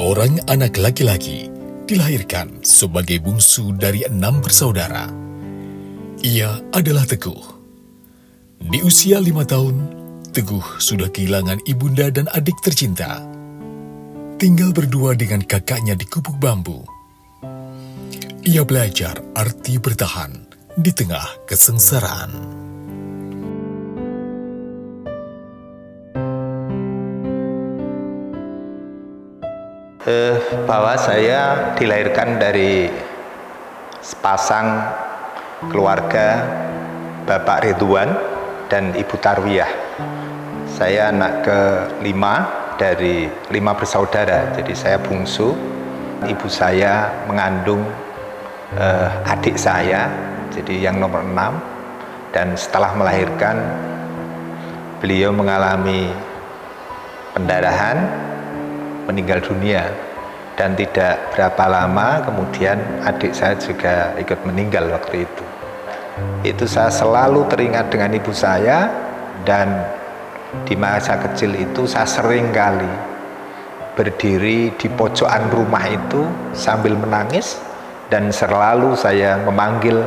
Seorang anak laki-laki dilahirkan sebagai bungsu dari 6 bersaudara. Ia adalah Teguh. Di usia 5 tahun, Teguh sudah kehilangan ibunda dan adik tercinta. Tinggal berdua dengan kakaknya di gubuk bambu. Ia belajar arti bertahan di tengah kesengsaraan. Bahwa saya dilahirkan dari sepasang keluarga Bapak Ridwan dan Ibu Tarwiyah. Saya anak ke-5 dari 5 bersaudara, jadi saya bungsu. Ibu saya mengandung adik saya, jadi yang nomor 6, dan setelah melahirkan beliau mengalami pendarahan, meninggal dunia, dan tidak berapa lama kemudian adik saya juga ikut meninggal waktu itu. Itu saya selalu teringat dengan ibu saya, dan di masa kecil itu saya sering kali berdiri di pojokan rumah itu sambil menangis, dan selalu saya memanggil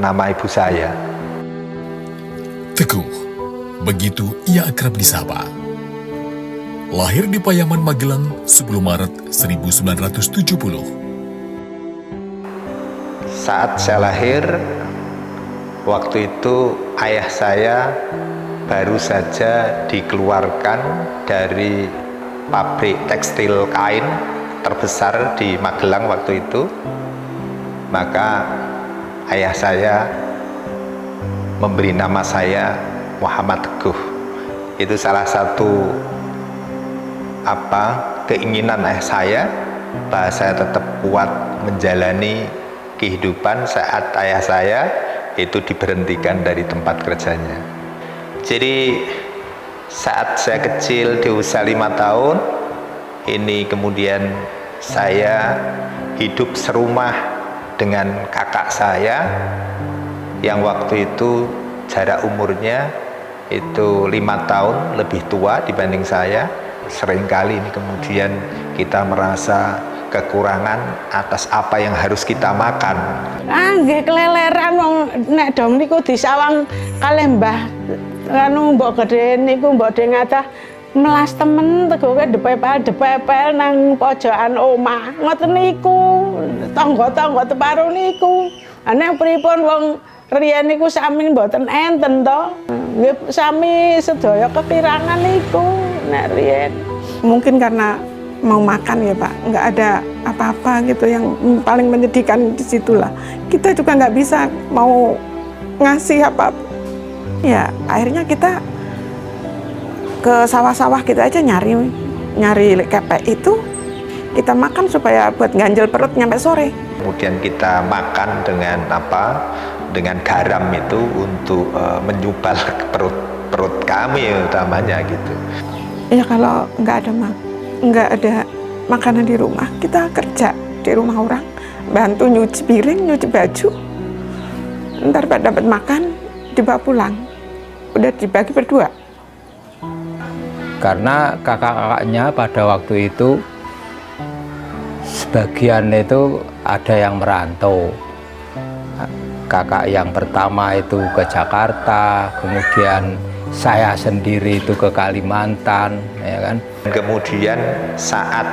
nama ibu saya. Teguh, begitu ia akrab disapa. Lahir di Payaman, Magelang 10 Maret 1970. Saat saya lahir, waktu itu ayah saya baru saja dikeluarkan dari pabrik tekstil kain terbesar di Magelang waktu itu. Maka ayah saya memberi nama saya Muhammad Teguh. Itu salah satu keinginan ayah saya, bahwa saya tetap kuat menjalani kehidupan saat ayah saya itu diberhentikan dari tempat kerjanya. Jadi saat saya kecil di usia 5 tahun ini, kemudian saya hidup serumah dengan kakak saya yang waktu itu jarak umurnya itu 5 tahun lebih tua dibanding saya. Seringkali ini kemudian kita merasa kekurangan atas apa yang harus kita makan. Nggih keleleran wong nek dom niku disawang kalih Mbah anu mbok gedhe niku mbok de ngatah melas temen Teguh depepel nang pojokan omah. Ngoten niku tangga-tangga teparo niku. Nek pripun wong riyen niku sami mboten enten to. Nggih sami sedaya kekirangan niku nek riyen. Mungkin karena mau makan ya Pak, nggak ada apa-apa gitu yang paling menyedihkan di situlah. Kita juga nggak bisa mau ngasih apa. Ya akhirnya kita ke sawah-sawah kita aja nyari kepek itu kita makan supaya buat ganjel perut nyampe sore. Kemudian kita makan dengan garam itu untuk menyubal perut kami utamanya gitu. Ya kalau nggak ada makanan di rumah, kita kerja di rumah orang, bantu nyuci piring, nyuci baju. Ntar Pak dapat makan, dibawa pulang. Udah dibagi berdua. Karena kakak-kakaknya pada waktu itu sebagian itu ada yang merantau. Kakak yang pertama itu ke Jakarta, kemudian saya sendiri itu ke Kalimantan, ya kan. Kemudian saat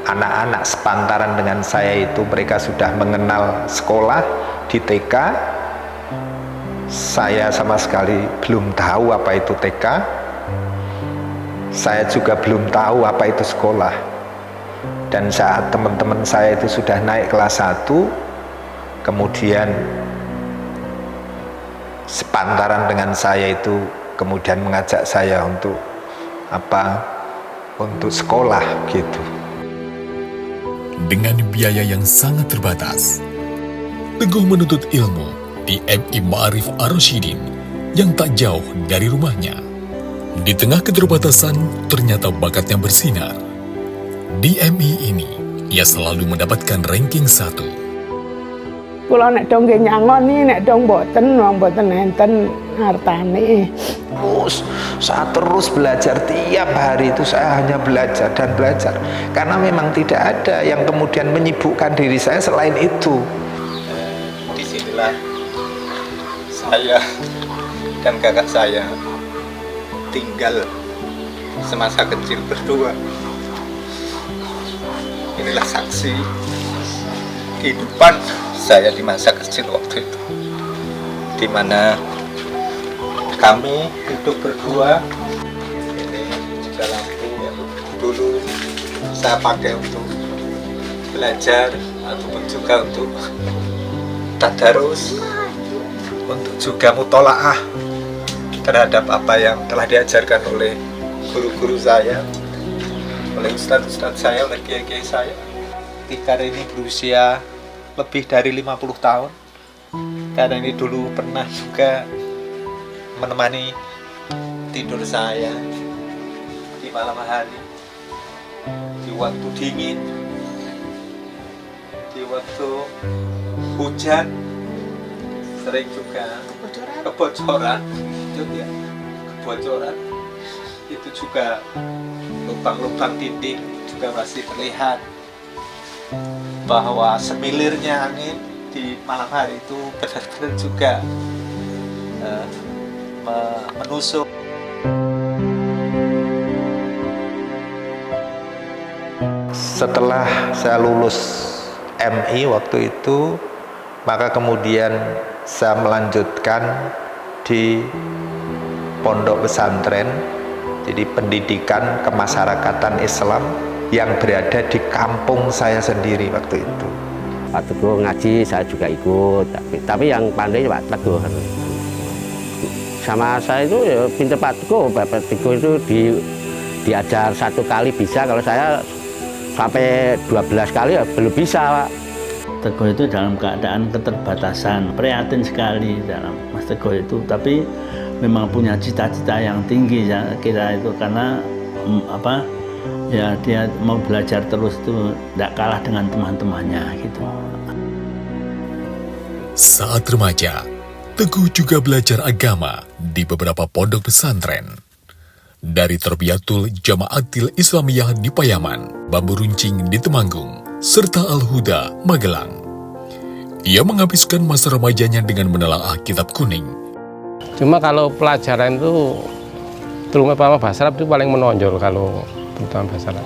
anak-anak sepantaran dengan saya itu mereka sudah mengenal sekolah di TK, saya sama sekali belum tahu apa itu TK. Saya juga belum tahu apa itu sekolah. Dan saat teman-teman saya itu sudah naik kelas 1, kemudian sepantaran dengan saya itu kemudian mengajak saya untuk sekolah gitu. Dengan biaya yang sangat terbatas, Teguh menuntut ilmu di MI Ma'arif Ar-Rasyidin yang tak jauh dari rumahnya. Di tengah keterbatasan, ternyata bakatnya bersinar. Di MI ini, ia selalu mendapatkan ranking 1. kula nek dong nggih nyangoni, nek dong mboten enten artane. Saya terus belajar, tiap hari itu saya hanya belajar dan belajar, karena memang tidak ada yang kemudian menyibukkan diri saya selain itu. Disinilah saya dan kakak saya tinggal semasa kecil berdua. Inilah saksi kehidupan saya di masa kecil waktu itu, di mana kami hidup berdua. Ini juga lampu yang dulu saya pakai untuk belajar ataupun juga untuk tadarus, untuk juga mutolaah terhadap apa yang telah diajarkan oleh guru-guru saya, oleh ustadz-ustadz saya, oleh kiai-kiai saya. Ketika ini berusia lebih dari 50 tahun, karena ini dulu pernah juga menemani tidur saya di malam hari, di waktu dingin, di waktu hujan, sering juga kebocoran itu juga, lubang-lubang dinding juga masih terlihat, bahwa semilirnya angin di malam hari itu benar-benar juga menusuk. Setelah saya lulus MI waktu itu, maka kemudian saya melanjutkan di pondok pesantren, jadi pendidikan kemasyarakatan Islam yang berada di kampung saya sendiri waktu itu. Pak Teguh ngaji saya juga ikut, tapi yang pandai Pak Teguh. Sama saya itu ya pinter Pak Teguh itu diajar 1 kali bisa, kalau saya sampai 12 kali ya belum bisa Pak. Teguh itu dalam keadaan keterbatasan, prihatin sekali dalam Mas Teguh itu, tapi memang punya cita-cita yang tinggi ya kira itu, karena ya dia mau belajar terus itu tidak kalah dengan teman-temannya gitu. Saat remaja, Teguh juga belajar agama di beberapa pondok pesantren. Dari Terbiatul Jamaatil Islamiyah di Payaman, Bambu Runcing di Temanggung, serta Al-Huda, Magelang. Ia menghabiskan masa remajanya dengan menelaah kitab kuning. Cuma kalau pelajaran itu, terutama bahasa Arab itu paling menonjol kalau terutama bahasa Arab.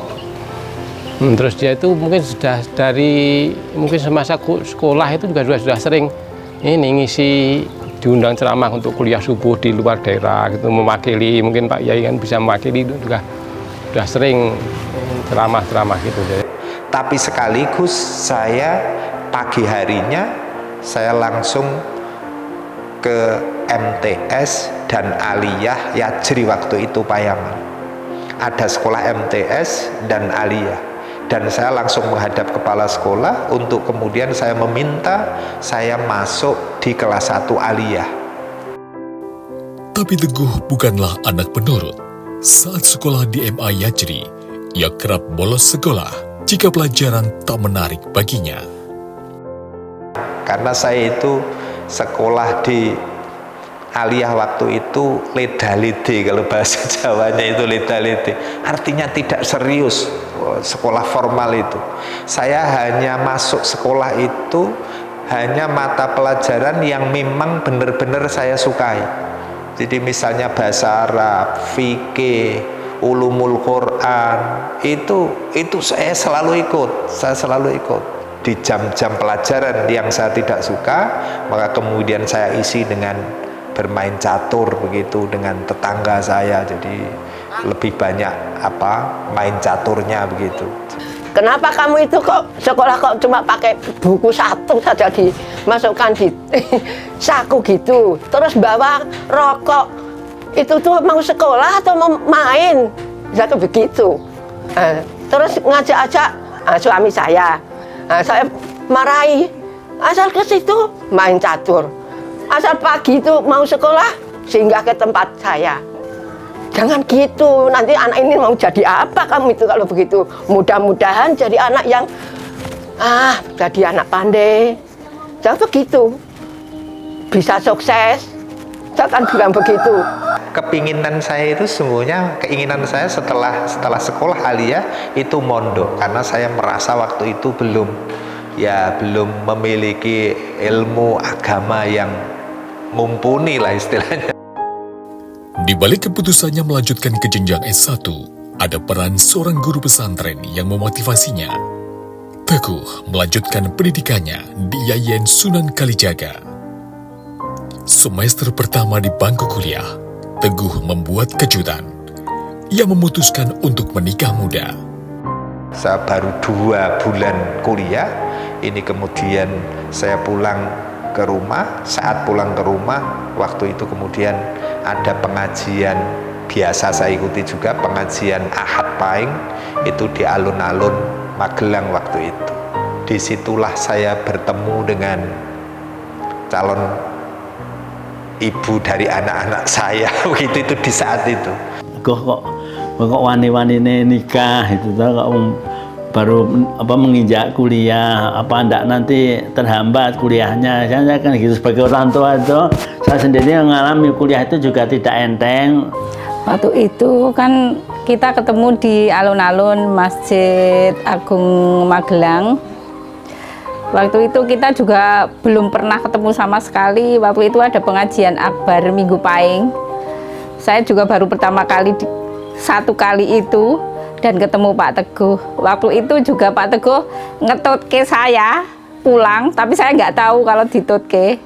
Terus dia itu mungkin sudah dari semasa sekolah itu juga sudah sering ini ngisi, diundang ceramah untuk kuliah subuh di luar daerah gitu, mewakili, mungkin Pak Yai kan bisa mewakili, itu juga sudah sering ceramah gitu. Tapi sekaligus saya pagi harinya saya langsung ke MTS dan Aliyah Yajri waktu itu Payaman. Ada sekolah MTS dan Aliyah, dan saya langsung menghadap kepala sekolah untuk kemudian saya meminta saya masuk di kelas 1 Aliyah. Tapi Teguh bukanlah anak penurut. Saat sekolah di MA Yajri, ia kerap bolos sekolah jika pelajaran tak menarik baginya. Karena saya itu sekolah di Aliyah waktu itu leda-lede, kalau bahasa Jawanya itu leda-lede, artinya tidak serius, sekolah formal itu. Saya hanya masuk sekolah itu hanya mata pelajaran yang memang benar-benar saya sukai. Jadi misalnya bahasa Arab, fikih, ulumul Quran, itu saya selalu ikut. Di jam-jam pelajaran yang saya tidak suka, maka kemudian saya isi dengan bermain catur begitu dengan tetangga saya, jadi lebih banyak main caturnya begitu. Kenapa kamu itu kok sekolah kok cuma pakai buku 1 saja dimasukkan di saku gitu, terus bawa rokok, itu tuh mau sekolah atau mau main? Saya begitu. Terus ngajak-ajak suami saya marahi, asal ke situ main catur, asal pagi itu mau sekolah singgah ke tempat saya. Jangan gitu, nanti anak ini mau jadi apa kamu itu kalau begitu. Mudah-mudahan jadi anak yang jadi anak pandai, Saya begitu. Bisa sukses. Saya kan bilang begitu. Kepinginan saya itu sungguhnya, keinginan saya setelah sekolah aliyah itu mondok, karena saya merasa waktu itu belum memiliki ilmu agama yang mumpuni lah istilahnya. Di balik keputusannya melanjutkan ke jenjang S1, ada peran seorang guru pesantren yang memotivasinya. Teguh melanjutkan pendidikannya di Yayan Sunan Kalijaga. Semester pertama di bangku kuliah, Teguh membuat kejutan. Ia memutuskan untuk menikah muda. Saya baru 2 bulan kuliah, ini kemudian saya pulang ke rumah. Saat pulang ke rumah, waktu itu kemudian ada pengajian, biasa saya ikuti juga, pengajian Ahad Pahing, itu di alun-alun Magelang waktu itu. Disitulah saya bertemu dengan calon ibu dari anak-anak saya begitu itu di saat itu. Kok wani-wani nikah itu kok baru menginjak kuliah, apa ndak nanti terhambat kuliahnya. Saya kan gitu sebagai orang tua itu, saya sendiri mengalami kuliah itu juga tidak enteng. Waktu itu kan kita ketemu di alun-alun Masjid Agung Magelang. Waktu itu kita juga belum pernah ketemu sama sekali. Waktu itu ada pengajian akbar Minggu Pahing. Saya juga baru pertama kali satu kali itu dan ketemu Pak Teguh. Waktu itu juga Pak Teguh ngetutke saya pulang, tapi saya nggak tahu kalau ditutke.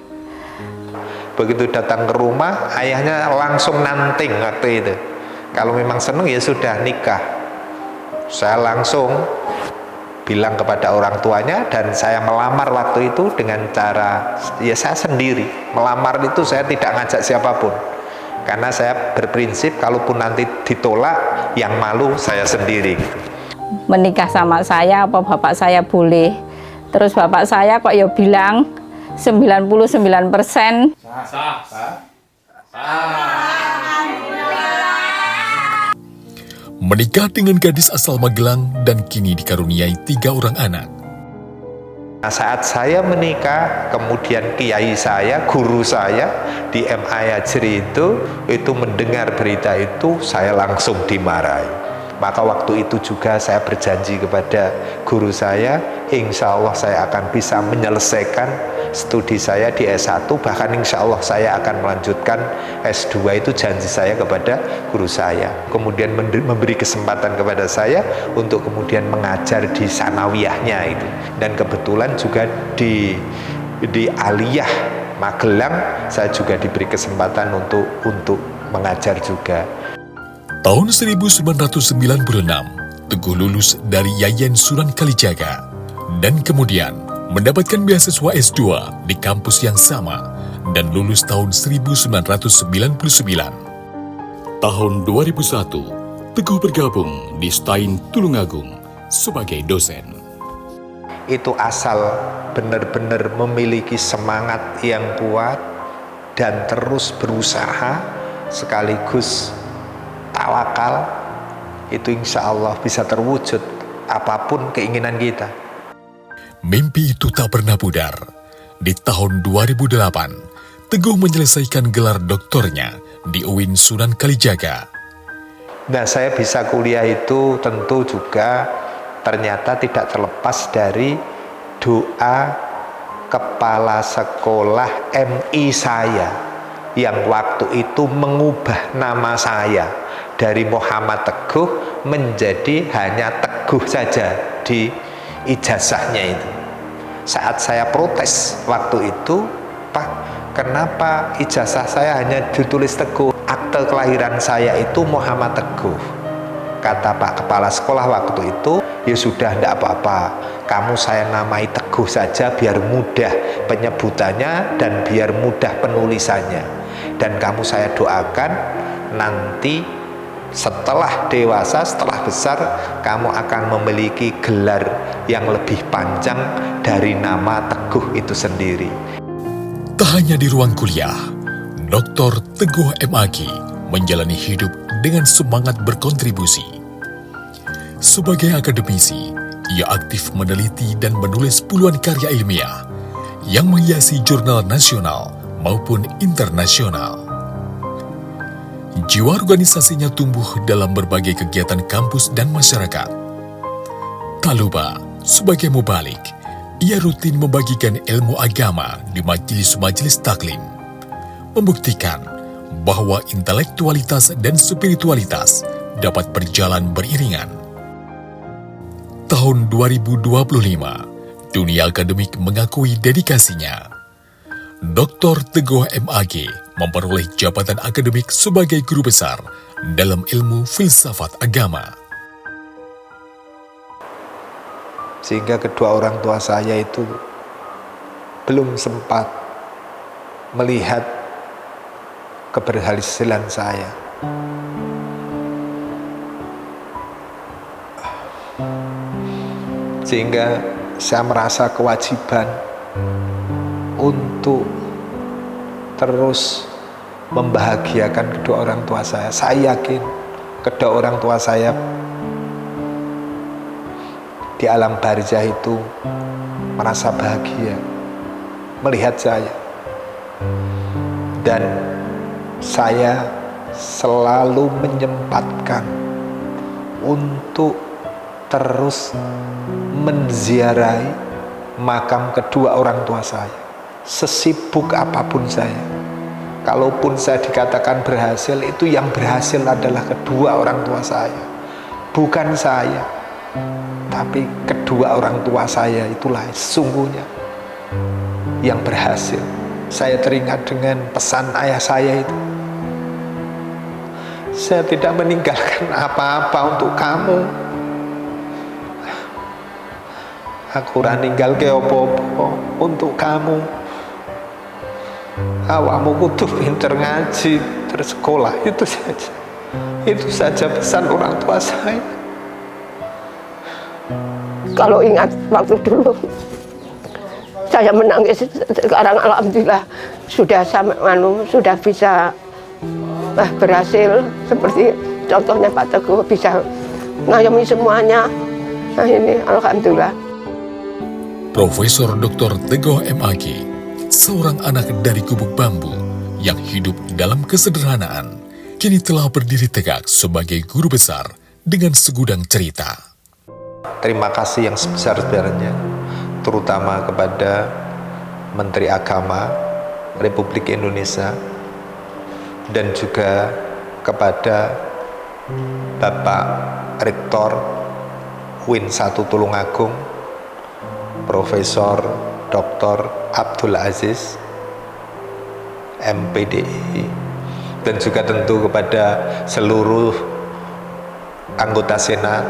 Begitu datang ke rumah, ayahnya langsung nanting waktu itu. Kalau memang seneng ya sudah nikah. Saya langsung bilang kepada orang tuanya dan saya melamar waktu itu dengan cara ya saya sendiri. Melamar itu saya tidak ngajak siapapun. Karena saya berprinsip kalaupun nanti ditolak yang malu saya sendiri gitu. Menikah sama saya apa bapak saya boleh. Terus bapak saya kok ya bilang 99%. Menikah dengan gadis asal Magelang dan kini dikaruniai 3 orang anak. Nah, saat saya menikah, kemudian kiai saya, guru saya di MA Yajri itu mendengar berita itu, saya langsung dimarahi. Maka waktu itu juga saya berjanji kepada guru saya, insya Allah saya akan bisa menyelesaikan studi saya di S1, bahkan insya Allah saya akan melanjutkan S2, itu janji saya kepada guru saya. Kemudian memberi kesempatan kepada saya untuk kemudian mengajar di sanawiyahnya itu. Dan kebetulan juga di Aliyah Magelang saya juga diberi kesempatan untuk mengajar juga. Tahun 1996, Teguh lulus dari Yayan Sunan Kalijaga dan kemudian mendapatkan beasiswa S2 di kampus yang sama dan lulus tahun 1999. Tahun 2001, Teguh bergabung di STAIN Tulungagung sebagai dosen. Itu asal benar-benar memiliki semangat yang kuat dan terus berusaha sekaligus tawakal, itu insya Allah bisa terwujud apapun keinginan kita. Mimpi itu tak pernah pudar. Di tahun 2008, Teguh menyelesaikan gelar doktornya di UIN Sunan Kalijaga. Nah, saya bisa kuliah itu tentu juga ternyata tidak terlepas dari doa kepala sekolah MI saya yang waktu itu mengubah nama saya dari Muhammad Teguh menjadi hanya Teguh saja di ijazahnya itu. Saat saya protes waktu itu, Pak, kenapa ijazah saya hanya ditulis Teguh? Akte kelahiran saya itu Muhammad Teguh. Kata Pak Kepala Sekolah waktu itu, ya sudah, tidak apa-apa, kamu saya namai Teguh saja biar mudah penyebutannya dan biar mudah penulisannya. Dan kamu saya doakan nanti setelah dewasa, setelah besar, kamu akan memiliki gelar yang lebih panjang dari nama Teguh itu sendiri. Tak hanya di ruang kuliah, Dr. Teguh M.Agi menjalani hidup dengan semangat berkontribusi. Sebagai akademisi, ia aktif meneliti dan menulis puluhan karya ilmiah yang menghiasi jurnal nasional maupun internasional. Jiwa organisasinya tumbuh dalam berbagai kegiatan kampus dan masyarakat. Tak lupa, sebagai mubalik, ia rutin membagikan ilmu agama di majelis-majelis taklim, membuktikan bahwa intelektualitas dan spiritualitas dapat berjalan beriringan. Tahun 2025, dunia akademik mengakui dedikasinya. Dr. Teguh MAG memperoleh jabatan akademik sebagai guru besar dalam ilmu filsafat agama. Sehingga kedua orang tua saya itu belum sempat melihat keberhasilan saya. Sehingga saya merasa kewajiban untuk terus membahagiakan kedua orang tua saya. Saya yakin kedua orang tua saya di alam barzah itu merasa bahagia melihat saya. Dan saya selalu menyempatkan untuk terus menziarahi makam kedua orang tua saya. Sesibuk apapun saya, kalaupun saya dikatakan berhasil, itu yang berhasil adalah kedua orang tua saya, bukan saya. Tapi kedua orang tua saya itulah sesungguhnya yang berhasil. Saya teringat dengan pesan ayah saya itu, saya tidak meninggalkan apa-apa untuk kamu. Aku ora ninggal ke opo-opo untuk kamu. Awakmu kudu pinter ngaji, terus sekolah, itu saja. Itu saja pesan orang tua saya. Kalau ingat waktu dulu saya menangis, sekarang alhamdulillah sudah bisa berhasil, seperti contohnya Pak Teguh bisa ngayomi semuanya. Nah ini alhamdulillah. Profesor Dr. Teguh MAG, seorang anak dari gubuk bambu yang hidup dalam kesederhanaan, kini telah berdiri tegak sebagai guru besar dengan segudang cerita. Terima kasih yang sebesar-besarnya, terutama kepada Menteri Agama Republik Indonesia dan juga kepada Bapak Rektor UIN 1 Tulungagung, Profesor Dr. Abdul Aziz MPDI, dan juga tentu kepada seluruh anggota Senat,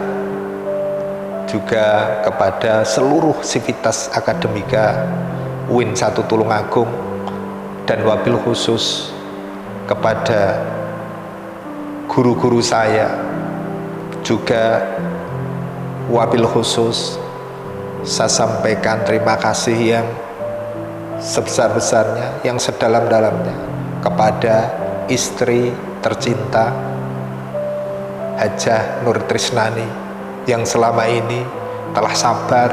juga kepada seluruh sivitas akademika UIN 1 Tulungagung, dan wabil khusus kepada guru-guru saya, juga wabil khusus saya sampaikan terima kasih yang sebesar-besarnya, yang sedalam-dalamnya kepada istri tercinta Hajah Nur Trisnani yang selama ini telah sabar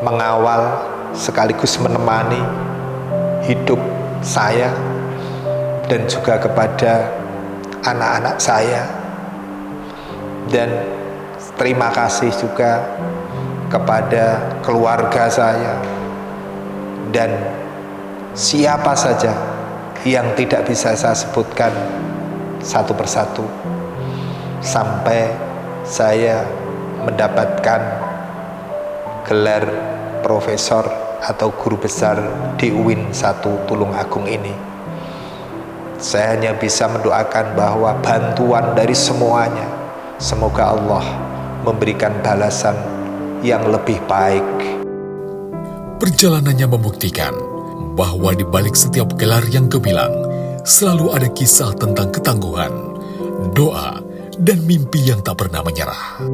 mengawal sekaligus menemani hidup saya, dan juga kepada anak-anak saya. Dan terima kasih juga kepada keluarga saya dan siapa saja yang tidak bisa saya sebutkan satu persatu sampai saya mendapatkan gelar profesor atau guru besar di UIN 1 Tulungagung ini. Saya hanya bisa mendoakan bahwa bantuan dari semuanya, semoga Allah memberikan balasan yang lebih baik. Perjalanannya membuktikan bahwa di balik setiap gelar yang gemilang selalu ada kisah tentang ketangguhan, doa, dan mimpi yang tak pernah menyerah.